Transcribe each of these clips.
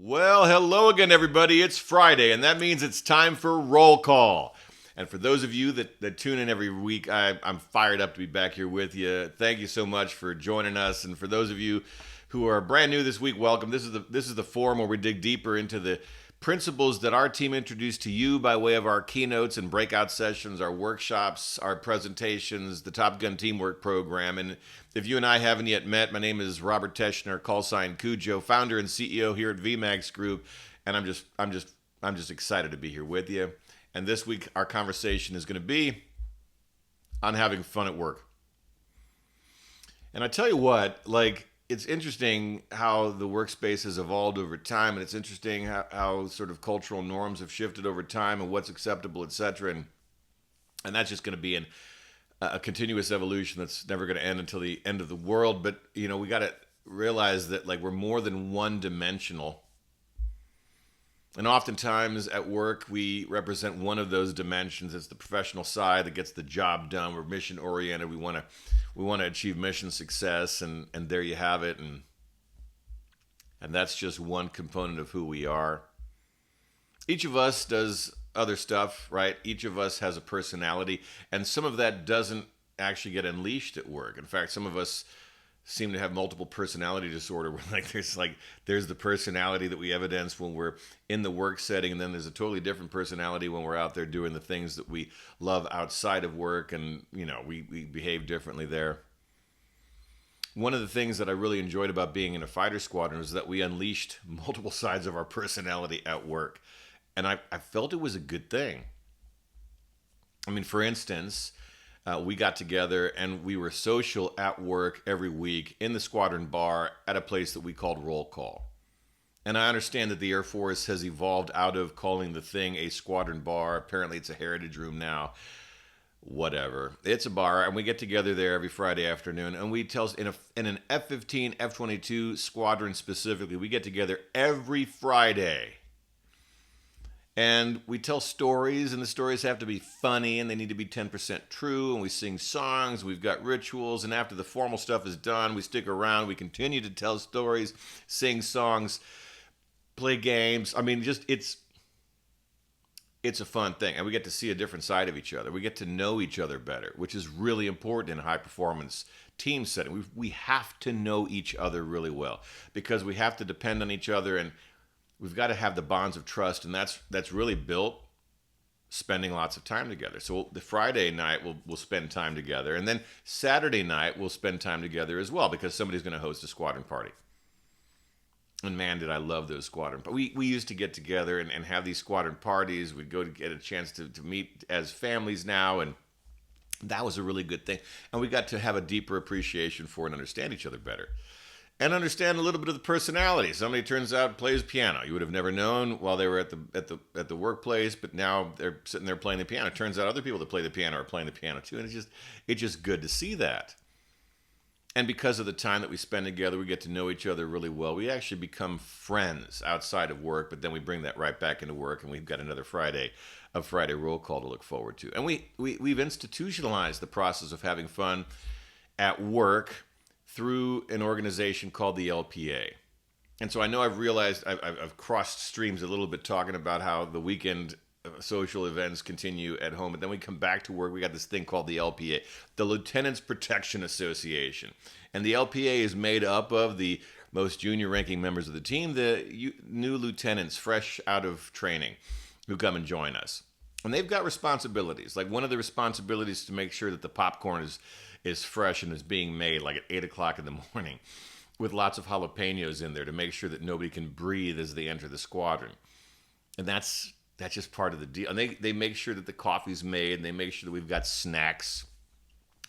Well, hello again, everybody. It's Friday, and that means it's time for Roll Call. And for those of you that tune in every week, I'm fired up to be back here with you. Thank you so much for joining us. And for those of you who are brand new this week, welcome. This is the forum where we dig deeper into the principles that our team introduced to you by way of our keynotes and breakout sessions, our workshops, our presentations, the Top Gun Teamwork Program. And if you and I haven't yet met, my name is Robert Teschner, call sign Cujo, founder and CEO here at VMAX Group, and I'm just excited to be here with you. And this week our conversation is going to be on having fun at work. And I tell you what, it's interesting how the workspace has evolved over time, and it's interesting how sort of cultural norms have shifted over time and what's acceptable, etc. And that's just going to be a continuous evolution that's never going to end until the end of the world. But we got to realize that we're more than one dimensional, and oftentimes at work we represent one of those dimensions. It's the professional side that gets the job done. We're mission oriented. We want to achieve mission success, and there you have it. And that's just one component of who we are. Each of us does other stuff, right? Each of us has a personality, and some of that doesn't actually get unleashed at work. In fact, some of us seem to have multiple personality disorder, where there's the personality that we evidence when we're in the work setting, and then there's a totally different personality when we're out there doing the things that we love outside of work, and we behave differently there. One of the things that I really enjoyed about being in a fighter squadron was that we unleashed multiple sides of our personality at work, and I felt it was a good thing. I mean, for instance, we got together and we were social at work every week in the squadron bar at a place that we called Roll Call. And I understand that the Air Force has evolved out of calling the thing a squadron bar. Apparently it's a heritage room now. Whatever. It's a bar, and we get together there every Friday afternoon, and we tell in an F-15, F-22 squadron specifically, we get together every Friday. And we tell stories, and the stories have to be funny, and they need to be 10% true, and we sing songs, we've got rituals, and after the formal stuff is done, we stick around, we continue to tell stories, sing songs, play games. I mean, it's a fun thing, and we get to see a different side of each other. We get to know each other better, which is really important in a high-performance team setting. We have to know each other really well, because we have to depend on each other, and we've got to have the bonds of trust, and that's really built spending lots of time together. So the Friday night we'll spend time together, and then Saturday night we'll spend time together as well, because somebody's going to host a squadron party. And man, did I love those squadron. But we used to get together and have these squadron parties. We'd go to get a chance to meet as families now, and that was a really good thing. And we got to have a deeper appreciation for and understand each other better. And understand a little bit of the personality. Somebody turns out plays piano. You would have never known while they were at the workplace, but now they're sitting there playing the piano. It turns out other people that play the piano are playing the piano too, and it's just good to see that. And because of the time that we spend together, we get to know each other really well. We actually become friends outside of work, but then we bring that right back into work, and we've got another Friday Roll Call to look forward to. And we've institutionalized the process of having fun at work through an organization called the LPA. And so I know I've crossed streams a little bit talking about how the weekend social events continue at home, but then we come back to work. We got this thing called the LPA, the Lieutenants Protection Association. And the LPA is made up of the most junior ranking members of the team, the new lieutenants fresh out of training who come and join us. And they've got responsibilities. Like, one of the responsibilities is to make sure that the popcorn is fresh and is being made at 8 o'clock in the morning with lots of jalapenos in there to make sure that nobody can breathe as they enter the squadron. And that's just part of the deal. And they make sure that the coffee's made, and they make sure that we've got snacks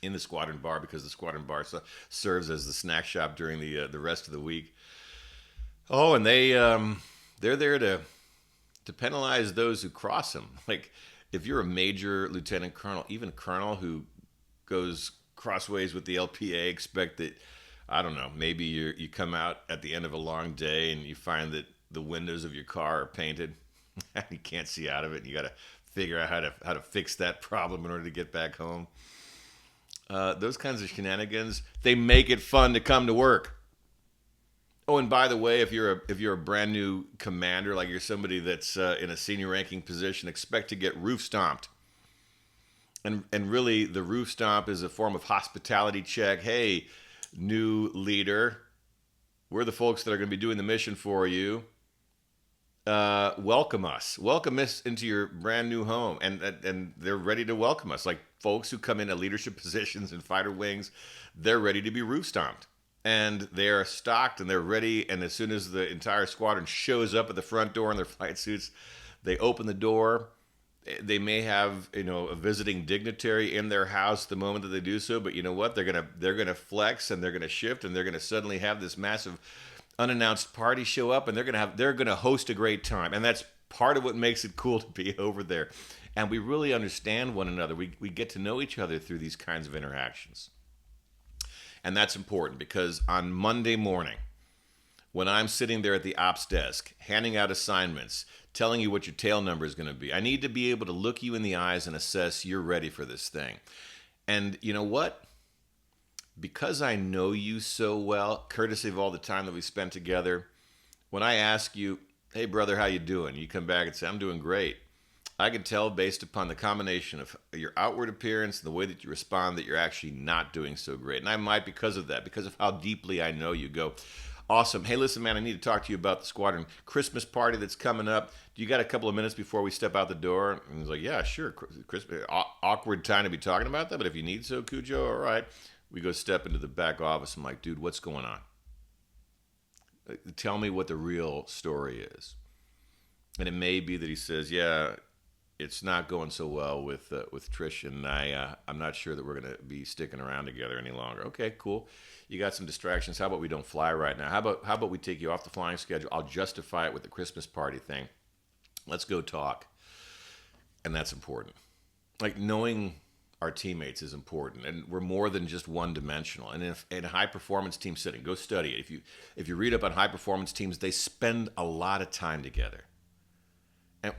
in the squadron bar, because the squadron bar serves as the snack shop during the rest of the week. Oh, and they're there to penalize those who cross them. Like, if you're a major, lieutenant colonel, even colonel who goes crossways with the LPA, expect that, I don't know, maybe you come out at the end of a long day and you find that the windows of your car are painted and you can't see out of it, and you got to figure out how to fix that problem in order to get back home. Those kinds of shenanigans, they make it fun to come to work. Oh, and by the way, if you're a brand new commander, like you're somebody that's in a senior ranking position, expect to get roof stomped. And really, the roof stomp is a form of hospitality check. Hey, new leader, we're the folks that are going to be doing the mission for you. Welcome us into your brand new home, and they're ready to welcome us. Like folks who come into leadership positions in fighter wings, they're ready to be roof stomped, and they are stocked and they're ready. And as soon as the entire squadron shows up at the front door in their flight suits, they open the door. They may have a visiting dignitary in their house the moment that they do so, but you know what? They're gonna flex and they're gonna shift and they're gonna suddenly have this massive unannounced party show up and they're gonna host a great time, and that's part of what makes it cool to be over there. And we really understand one another. We get to know each other through these kinds of interactions, and that's important because on Monday morning, when I'm sitting there at the ops desk, handing out assignments, telling you what your tail number is going to be, I need to be able to look you in the eyes and assess you're ready for this thing. And you know what? Because I know you so well, courtesy of all the time that we spent together, when I ask you, hey brother, how you doing? You come back and say, I'm doing great. I can tell based upon the combination of your outward appearance and the way that you respond that you're actually not doing so great. And I might, because of that, because of how deeply I know you, go, awesome. Hey, listen, man, I need to talk to you about the squadron Christmas party that's coming up. Do you got a couple of minutes before we step out the door? And he's like, yeah, sure. Christmas, awkward time to be talking about that, but if you need so, Cujo, all right. We go step into the back office. I'm like, dude, what's going on? Tell me what the real story is. And it may be that he says, yeah, it's not going so well with Trish, and I'm not sure that we're going to be sticking around together any longer. Okay, cool. You got some distractions. How about we don't fly right now? How about we take you off the flying schedule? I'll justify it with the Christmas party thing. Let's go talk. And that's important. Like knowing our teammates is important, and we're more than just one dimensional. And if in high performance team setting, go study it. If you read up on high performance teams, they spend a lot of time together.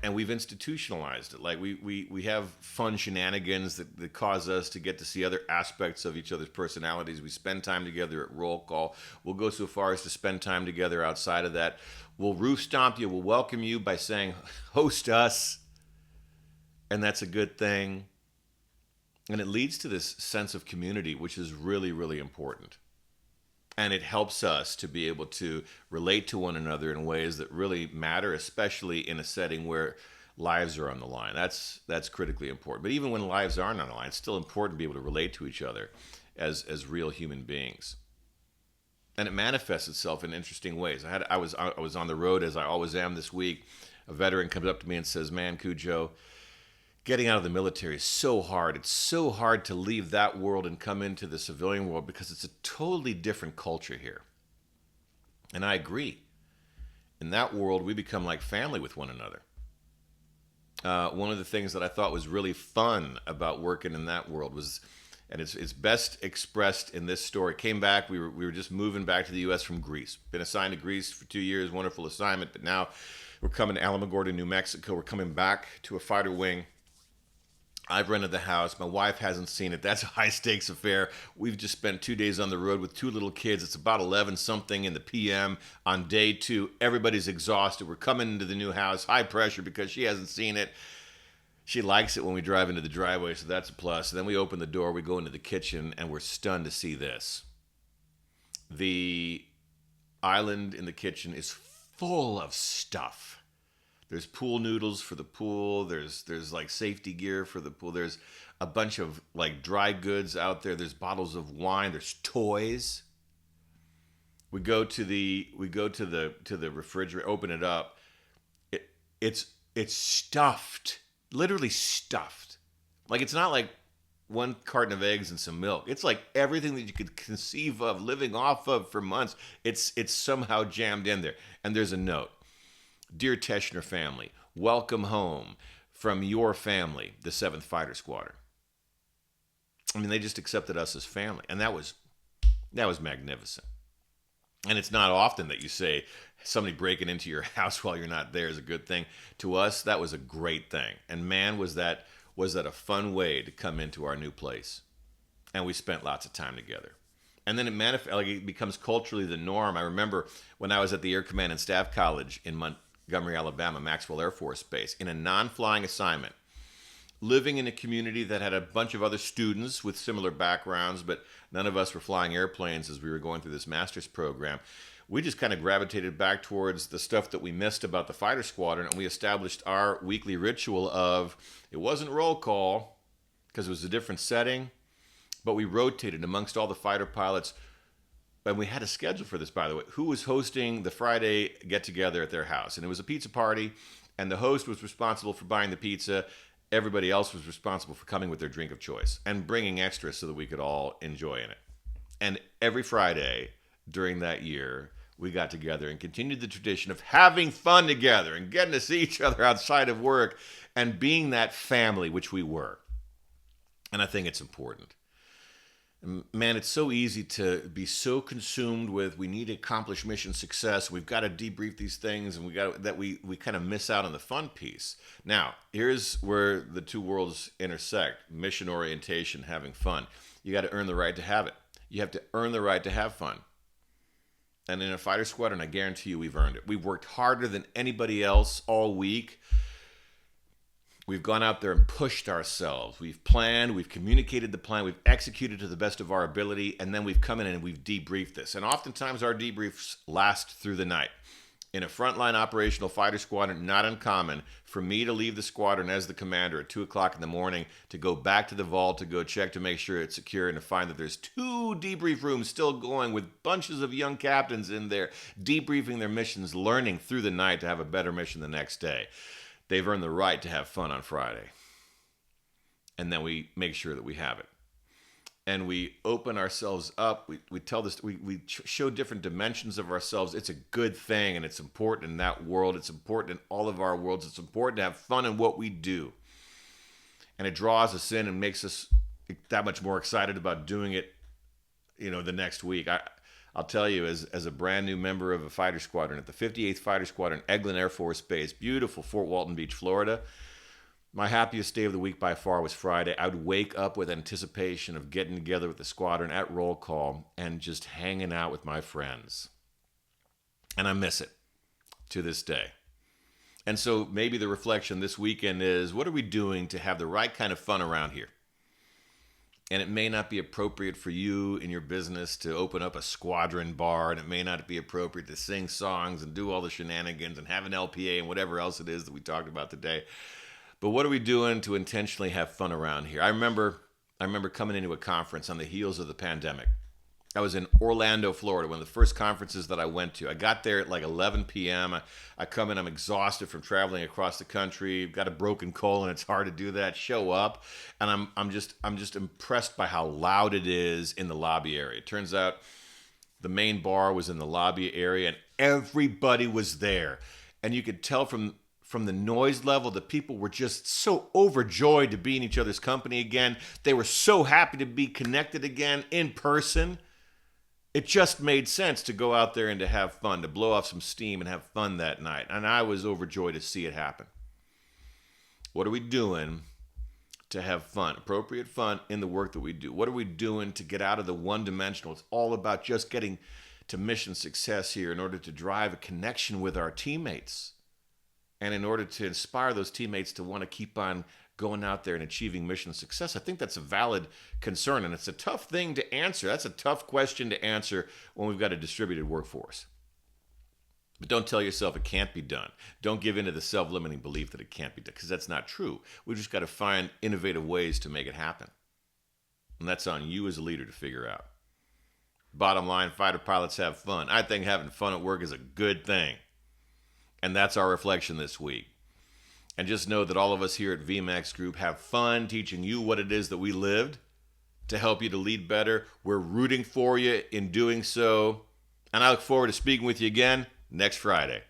And we've institutionalized it. Like we have fun shenanigans that cause us to get to see other aspects of each other's personalities. We spend time together at roll call. We'll go so far as to spend time together outside of that. We'll roof stomp you. We'll welcome you by saying, host us. And that's a good thing. And it leads to this sense of community, which is really, really important. And it helps us to be able to relate to one another in ways that really matter, especially in a setting where lives are on the line. That's critically important. But even when lives aren't on the line, it's still important to be able to relate to each other as real human beings. And it manifests itself in interesting ways. I was on the road, as I always am this week. A veteran comes up to me and says, man, Cujo, getting out of the military is so hard. It's so hard to leave that world and come into the civilian world because it's a totally different culture here. And I agree. In that world, we become like family with one another. One of the things that I thought was really fun about working in that world was, and it's best expressed in this story. Came back, we were just moving back to the U.S. from Greece. Been assigned to Greece for 2 years, wonderful assignment, but now we're coming to Alamogordo, New Mexico. We're coming back to a fighter wing. I've rented the house. My wife hasn't seen it. That's a high stakes affair. We've just spent 2 days on the road with 2 little kids. It's about 11 something in the PM on day 2. Everybody's exhausted. We're coming into the new house, high pressure because she hasn't seen it. She likes it when we drive into the driveway, so that's a plus. And then we open the door, we go into the kitchen, and we're stunned to see this. The island in the kitchen is full of stuff. There's pool noodles for the pool. There's like safety gear for the pool. There's a bunch of like dry goods out there. There's bottles of wine. There's toys. We go to the refrigerator, open it up. It's stuffed, literally stuffed. Like it's not like one carton of eggs and some milk. It's like everything that you could conceive of living off of for months. It's somehow jammed in there. And there's a note. Dear Teschner family, welcome home from your family, the 7th Fighter Squadron. I mean, they just accepted us as family, and that was magnificent. And it's not often that you say somebody breaking into your house while you're not there is a good thing. To us, that was a great thing. And man, was that a fun way to come into our new place. And we spent lots of time together. And then it becomes culturally the norm. I remember when I was at the Air Command and Staff College in Montgomery, Alabama, Maxwell Air Force Base, in a non-flying assignment, living in a community that had a bunch of other students with similar backgrounds, but none of us were flying airplanes as we were going through this master's program. We just kind of gravitated back towards the stuff that we missed about the fighter squadron, and we established our weekly ritual of, it wasn't roll call because it was a different setting, but we rotated amongst all the fighter pilots. And we had a schedule for this, by the way, who was hosting the Friday get-together at their house. And it was a pizza party, and the host was responsible for buying the pizza. Everybody else was responsible for coming with their drink of choice and bringing extras so that we could all enjoy in it. And every Friday during that year, we got together and continued the tradition of having fun together and getting to see each other outside of work and being that family, which we were. And I think it's important. Man, it's so easy to be so consumed with we need to accomplish mission success. We've got to debrief these things, and we kind of miss out on the fun piece. Now, here's where the two worlds intersect: mission orientation, having fun. You got to earn the right to have it. You have to earn the right to have fun. And in a fighter squadron, I guarantee you we've earned it. We've worked harder than anybody else all week. We've gone out there and pushed ourselves. We've planned, we've communicated the plan, we've executed to the best of our ability, and then we've come in and we've debriefed this. And oftentimes our debriefs last through the night. In a frontline operational fighter squadron, not uncommon for me to leave the squadron as the commander at 2 o'clock in the morning to go back to the vault to go check to make sure it's secure and to find that there's 2 debrief rooms still going with bunches of young captains in there debriefing their missions, learning through the night to have a better mission the next day. They've earned the right to have fun on Friday. And then we make sure that we have it. And we open ourselves up. We tell this, we show different dimensions of ourselves. It's a good thing, and it's important in that world. It's important in all of our worlds. It's important to have fun in what we do. And it draws us in and makes us that much more excited about doing it, the next week. I'll tell you, as a brand new member of a fighter squadron at the 58th Fighter Squadron, Eglin Air Force Base, beautiful Fort Walton Beach, Florida, my happiest day of the week by far was Friday. I would wake up with anticipation of getting together with the squadron at roll call and just hanging out with my friends. And I miss it to this day. And so maybe the reflection this weekend is, what are we doing to have the right kind of fun around here? And it may not be appropriate for you in your business to open up a squadron bar, and it may not be appropriate to sing songs and do all the shenanigans and have an LPA and whatever else it is that we talked about today. But what are we doing to intentionally have fun around here? I remember coming into a conference on the heels of the pandemic. I was in Orlando, Florida, one of the first conferences that I went to. I got there at like 11 p.m. I come in, I'm exhausted from traveling across the country. Got a broken colon, it's hard to do that. Show up, and I'm just impressed by how loud it is in the lobby area. It turns out the main bar was in the lobby area, and everybody was there. And you could tell from the noise level, the people were just so overjoyed to be in each other's company again. They were so happy to be connected again in person. It just made sense to go out there and to have fun, to blow off some steam and have fun that night. And I was overjoyed to see it happen. What are we doing to have fun, appropriate fun in the work that we do? What are we doing to get out of the one-dimensional? It's all about just getting to mission success here in order to drive a connection with our teammates and in order to inspire those teammates to want to keep on going out there and achieving mission success. I think that's a valid concern, and it's a tough thing to answer. That's a tough question to answer when we've got a distributed workforce. But don't tell yourself it can't be done. Don't give in to the self-limiting belief that it can't be done, because that's not true. We've just got to find innovative ways to make it happen. And that's on you as a leader to figure out. Bottom line, fighter pilots have fun. I think having fun at work is a good thing. And that's our reflection this week. And just know that all of us here at VMAX Group have fun teaching you what it is that we lived to help you to lead better. We're rooting for you in doing so. And I look forward to speaking with you again next Friday.